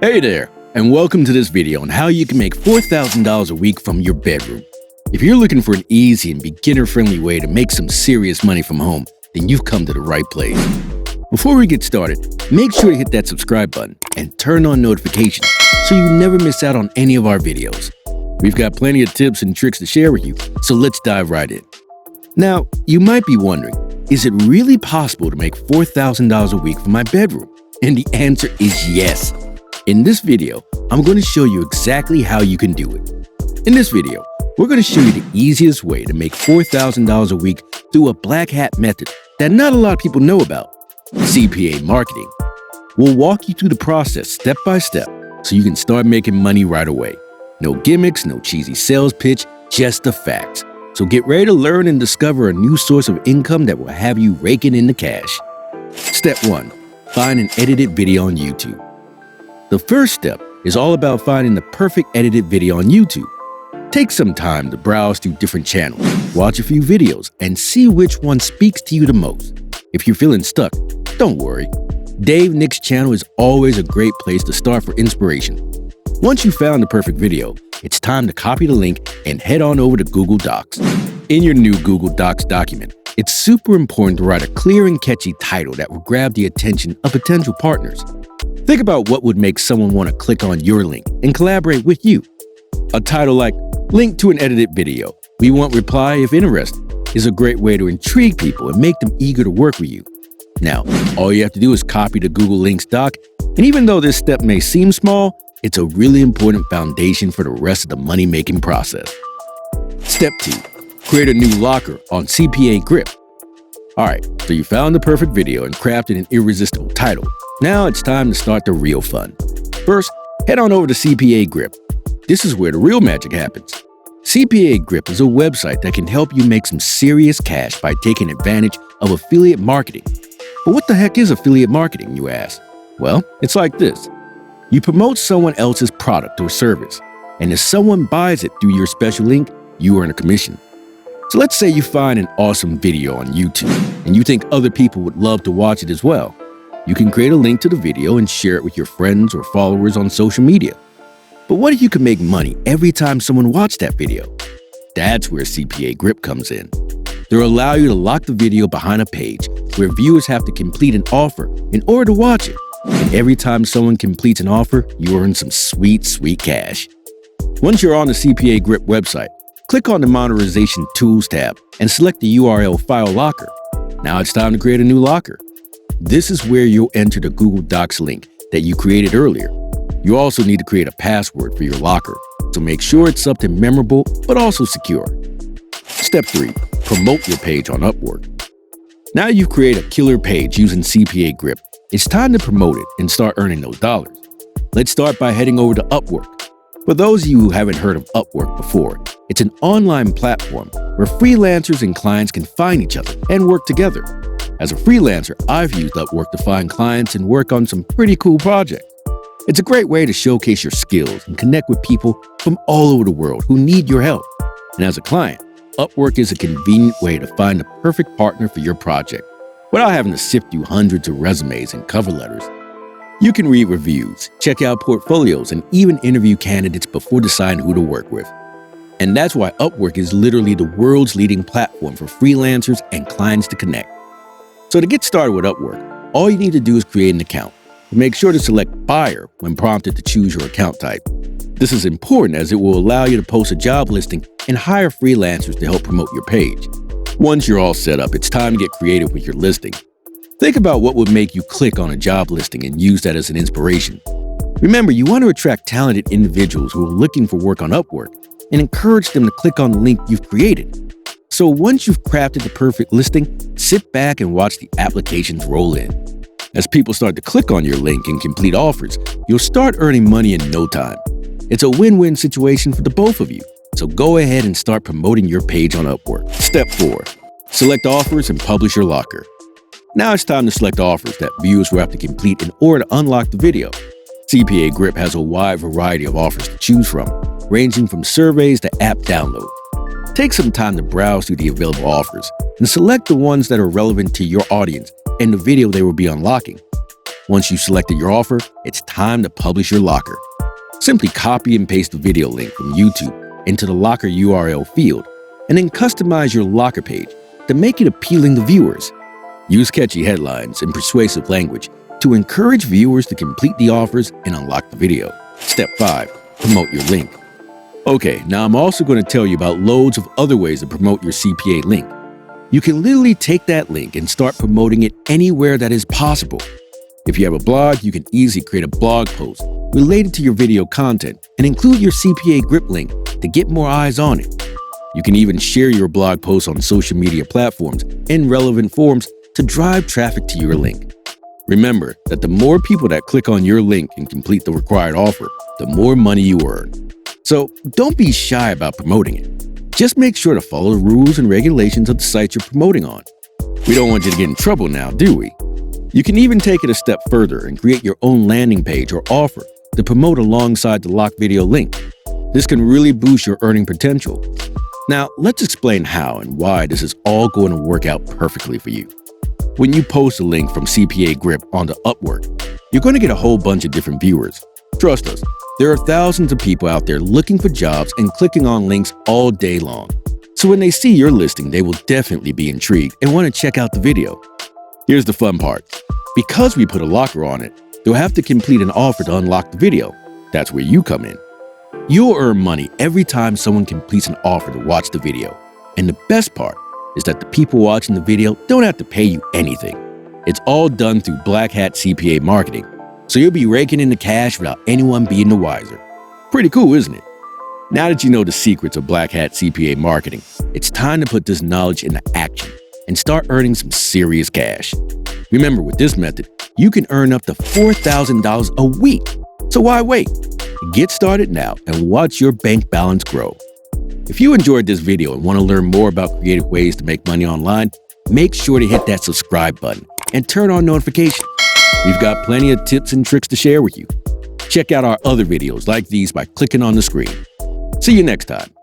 Hey there, and welcome to this video on how you can make $4,000 a week from your bedroom. If you're looking for an easy and beginner-friendly way to make some serious money from home, then you've come to the right place. Before we get started, make sure to hit that subscribe button and turn on notifications so you never miss out on any of our videos. We've got plenty of tips and tricks to share with you, so let's dive right in. Now, you might be wondering, is it really possible to make $4,000 a week from my bedroom? And the answer is yes. In this video, I'm going to show you exactly how you can do it. In this video, we're going to show you the easiest way to make $4,000 a week through a black hat method that not a lot of people know about, CPA marketing. We'll walk you through the process step by step so you can start making money right away. No gimmicks, no cheesy sales pitch, just the facts. So get ready to learn and discover a new source of income that will have you raking in the cash. Step 1. Find an edited video on YouTube. The first step is all about finding the perfect edited video on YouTube. Take some time to browse through different channels, watch a few videos, and see which one speaks to you the most. If you're feeling stuck, don't worry. Dave Nick's channel is always a great place to start for inspiration. Once you've found the perfect video, it's time to copy the link and head on over to Google Docs. In your new Google Docs document, it's super important to write a clear and catchy title that will grab the attention of potential partners. Think about what would make someone want to click on your link and collaborate with you. A title like, "Link to an edited video. We want reply if interested," is a great way to intrigue people and make them eager to work with you. Now, all you have to do is copy the Google Links doc, and even though this step may seem small, it's a really important foundation for the rest of the money-making process. Step 2. Create a new locker on CPA Grip. Alright, so you found the perfect video and crafted an irresistible title. Now it's time to start the real fun. First, head on over to CPA Grip. This is where the real magic happens. CPA Grip is a website that can help you make some serious cash by taking advantage of affiliate marketing. But what the heck is affiliate marketing, you ask? Well, it's like this. You promote someone else's product or service, and if someone buys it through your special link, you earn a commission. So let's say you find an awesome video on YouTube, and you think other people would love to watch it as well. You can create a link to the video and share it with your friends or followers on social media. But what if you could make money every time someone watched that video? That's where CPA Grip comes in. They'll allow you to lock the video behind a page where viewers have to complete an offer in order to watch it. And every time someone completes an offer, you earn some sweet, sweet cash. Once you're on the CPA Grip website, click on the Monetization Tools tab and select the URL File Locker. Now it's time to create a new locker. This is where you'll enter the Google Docs link that you created earlier. You also need to create a password for your locker, so make sure it's something memorable but also secure. Step 3. Promote your page on Upwork. Now you've created a killer page using CPA Grip. It's time to promote it and start earning those dollars. Let's start by heading over to Upwork. For those of you who haven't heard of Upwork before, it's an online platform where freelancers and clients can find each other and work together. As a freelancer, I've used Upwork to find clients and work on some pretty cool projects. It's a great way to showcase your skills and connect with people from all over the world who need your help. And as a client, Upwork is a convenient way to find the perfect partner for your project without having to sift through hundreds of resumes and cover letters. You can read reviews, check out portfolios, and even interview candidates before deciding who to work with. And that's why Upwork is literally the world's leading platform for freelancers and clients to connect. So to get started with Upwork, all you need to do is create an account. Make sure to select Buyer when prompted to choose your account type. This is important as it will allow you to post a job listing and hire freelancers to help promote your page. Once you're all set up, it's time to get creative with your listing. Think about what would make you click on a job listing and use that as an inspiration. Remember, you want to attract talented individuals who are looking for work on Upwork and encourage them to click on the link you've created. So once you've crafted the perfect listing, sit back and watch the applications roll in. As people start to click on your link and complete offers, you'll start earning money in no time. It's a win-win situation for the both of you, so go ahead and start promoting your page on Upwork. Step 4. Select offers and publish your locker. Now it's time to select offers that viewers will have to complete in order to unlock the video. CPA Grip has a wide variety of offers to choose from, ranging from surveys to app download. Take some time to browse through the available offers and select the ones that are relevant to your audience and the video they will be unlocking. Once you've selected your offer, it's time to publish your locker. Simply copy and paste the video link from YouTube into the locker URL field, and then customize your locker page to make it appealing to viewers. Use catchy headlines and persuasive language to encourage viewers to complete the offers and unlock the video. Step 5. Promote your link. Okay, now I'm also going to tell you about loads of other ways to promote your CPA link. You can literally take that link and start promoting it anywhere that is possible. If you have a blog, you can easily create a blog post related to your video content and include your CPA grip link to get more eyes on it. You can even share your blog posts on social media platforms and relevant forums to drive traffic to your link. Remember that the more people that click on your link and complete the required offer, the more money you earn. So don't be shy about promoting it. Just make sure to follow the rules and regulations of the site you're promoting on. We don't want you to get in trouble now, do we? You can even take it a step further and create your own landing page or offer to promote alongside the locked video link. This can really boost your earning potential. Now, let's explain how and why this is all going to work out perfectly for you. When you post a link from CPA Grip onto Upwork, you're going to get a whole bunch of different viewers. Trust us, there are thousands of people out there looking for jobs and clicking on links all day long. So when they see your listing, they will definitely be intrigued and want to check out the video. Here's the fun part. Because we put a locker on it, they'll have to complete an offer to unlock the video. That's where you come in. You'll earn money every time someone completes an offer to watch the video. And the best part is that the people watching the video don't have to pay you anything. It's all done through Black Hat CPA marketing, so you'll be raking in the cash without anyone being the wiser. Pretty cool, isn't it? Now that you know the secrets of Black Hat CPA marketing, it's time to put this knowledge into action and start earning some serious cash. Remember, with this method, you can earn up to $4,000 a week. So why wait? Get started now and watch your bank balance grow. If you enjoyed this video and want to learn more about creative ways to make money online, make sure to hit that subscribe button and turn on notifications. We've got plenty of tips and tricks to share with you. Check out our other videos like these by clicking on the screen. See you next time.